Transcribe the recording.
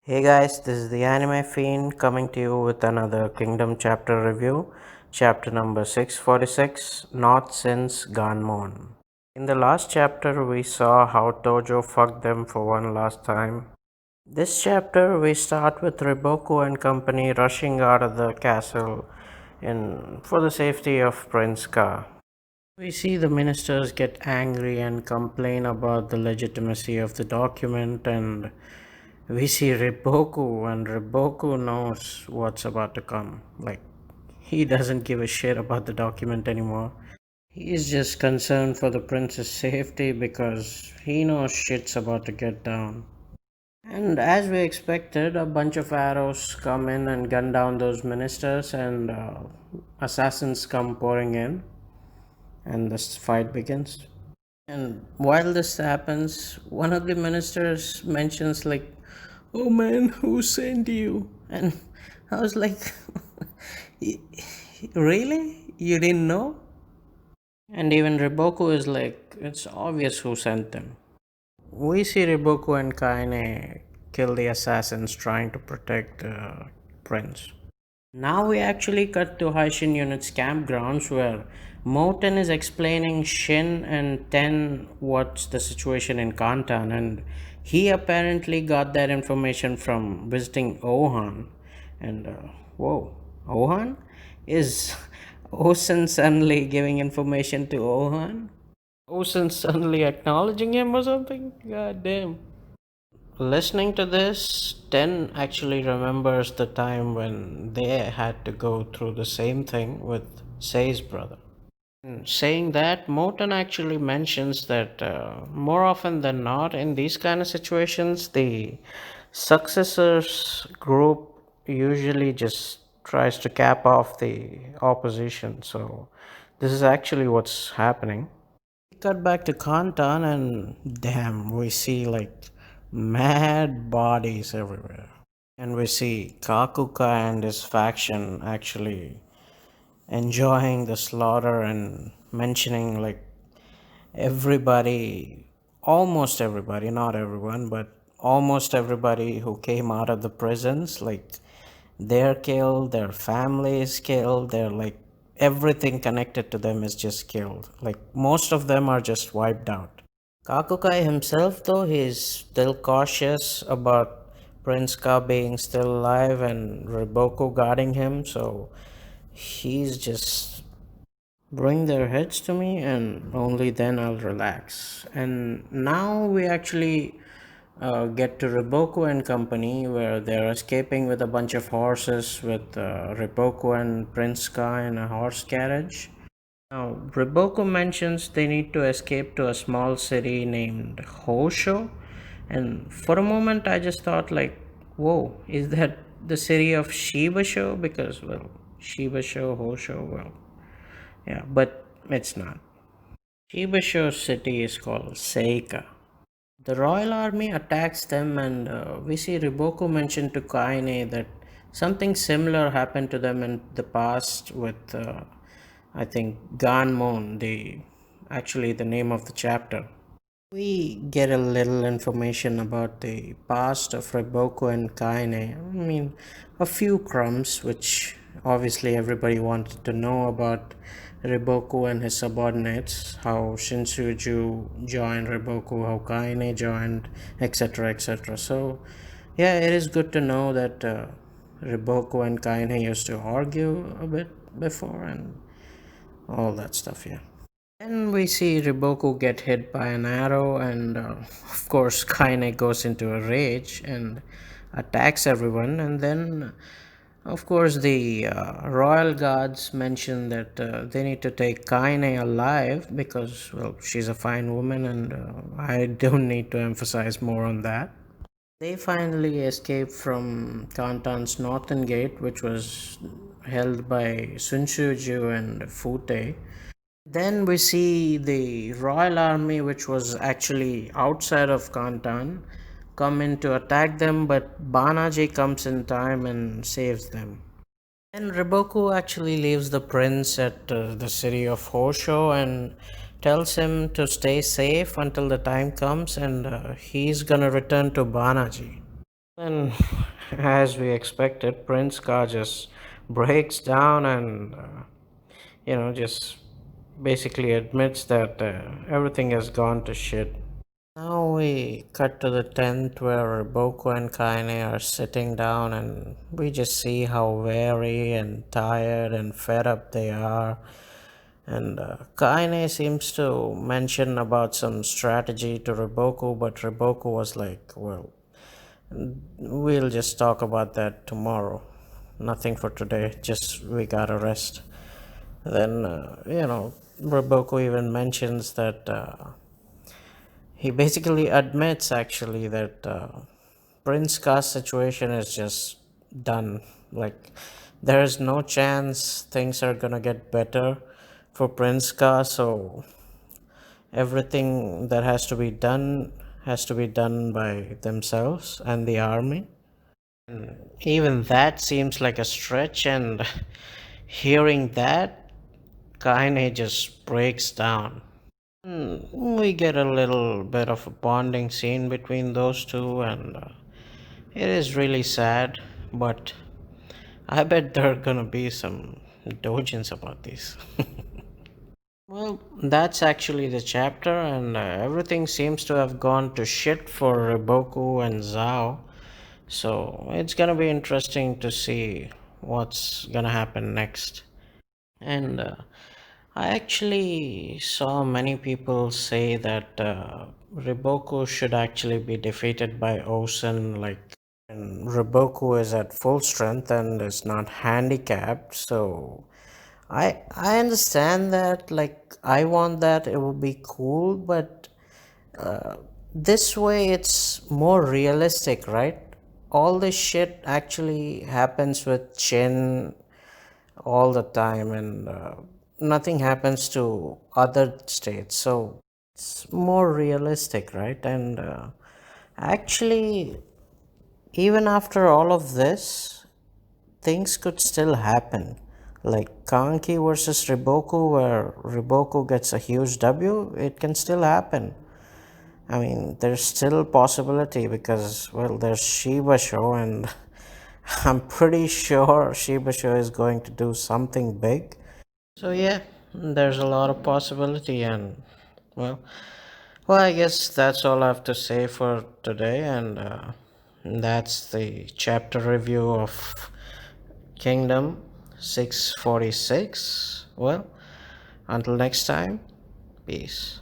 Hey guys, this is the Anime Fiend coming to you with another Kingdom chapter review, chapter number 646, Not Since Ganmon. In the last chapter, we saw how Tojo fucked them for one last time. This chapter, we start with Riboku and company rushing out of the castle for the safety of Prince Ka. We see the ministers get angry and complain about the legitimacy of the document, and we see Riboku, and Riboku knows what's about to come. Like, he doesn't give a shit about the document anymore. He is just concerned for the prince's safety because he knows shit's about to get down. And as we expected, a bunch of arrows come in and gun down those ministers, and assassins come pouring in, and this fight begins. And while this happens, one of the ministers mentions, like, "Oh man, who sent you?" And I was like, "Really? You didn't know?" And even Riboku is like, "It's obvious who sent them." We see Riboku and Kaine kill the assassins trying to protect the prince. Now we actually cut to Haishin Unit's campgrounds where Moten is explaining Shin and Ten what's the situation in Kantan, and he apparently got that information from visiting Ohan. And whoa, Ohan? Is Osen suddenly giving information to Ohan? Osen suddenly acknowledging him or something? God damn. Listening to this, Ten actually remembers the time when they had to go through the same thing with Say's brother. Saying that, Moten actually mentions that more often than not, in these kind of situations, the successors group usually just tries to cap off the opposition. So, this is actually what's happening. We cut back to Kantan, and damn, we see like mad bodies everywhere. And we see Kakuka and his faction actually enjoying the slaughter and mentioning like everybody, almost everybody, not everyone, but almost everybody who came out of the prisons, like they're killed, their family is killed, they're like everything connected to them is just killed. Like most of them are just wiped out. Kakukai himself, though, he's still cautious about Prince Ka being still alive and Riboku guarding him, so he's just bring their heads to me and only then I'll relax. And now we actually get to Riboku and company where they're escaping with a bunch of horses with Riboku and Prince Ka in a horse carriage. Now, Riboku mentions they need to escape to a small city named Hosho. And for a moment, I just thought, like, whoa, is that the city of Shibasho? Because, well, Shibasho, Hosho, well, yeah, but it's not. Shibasho city is called Seika. The royal army attacks them, and we see Riboku mention to Kaine that something similar happened to them in the past with, I think, Ganmon, actually the name of the chapter. We get a little information about the past of Riboku and Kaine. I mean, a few crumbs, which obviously everybody wanted to know about Riboku and his subordinates, how Shinsuju joined Riboku, how Kaine joined, etc. etc. So, yeah, it is good to know that Riboku and Kaine used to argue a bit before and all that stuff, yeah. Then we see Riboku get hit by an arrow, and of course, Kaine goes into a rage and attacks everyone. And then, of course, the royal guards mention that they need to take Kaine alive because, well, she's a fine woman, and I don't need to emphasize more on that. They finally escape from Kantan's northern gate, which was held by Sun Shuju and Fute. Then we see the royal army, which was actually outside of Kantan, come in to attack them, but Banaji comes in time and saves them. Then Riboku actually leaves the prince at the city of Hosho and tells him to stay safe until the time comes, and he's gonna return to Banaji. And as we expected, Prince Ka just breaks down and, just basically admits that everything has gone to shit. Now we cut to the tent where Riboku and Kaine are sitting down, and we just see how weary and tired and fed up they are. And Kaine seems to mention about some strategy to Riboku, but Riboku was like, well, we'll just talk about that tomorrow. Nothing for today, just we gotta rest. Then, Riboku even mentions that he basically admits actually that Prince Ka's situation is just done. Like, there is no chance things are gonna get better for Prince Ka, so everything that has to be done by themselves and the army. Even that seems like a stretch, and hearing that, Kaine just breaks down. We get a little bit of a bonding scene between those two, and it is really sad, but I bet there are gonna be some dojins about this. Well, that's actually the chapter, and everything seems to have gone to shit for Riboku and Zhao. So it's gonna be interesting to see what's gonna happen next. And I actually saw many people say that Riboku should actually be defeated by Osen, like, and Riboku is at full strength and is not handicapped. So I understand that. Like, I want that. It would be cool, but this way it's more realistic, right? All this shit actually happens with Chin all the time, and nothing happens to other states, so it's more realistic, right? And actually, even after all of this, things could still happen, like Kanki versus Riboku, where Riboku gets a huge W. It can still happen. I mean, there's still possibility because, well, there's Shiba Show, and I'm pretty sure Shiba Show is going to do something big. So yeah, there's a lot of possibility, and well, I guess that's all I have to say for today, and that's the chapter review of Kingdom 646. Well, until next time, peace.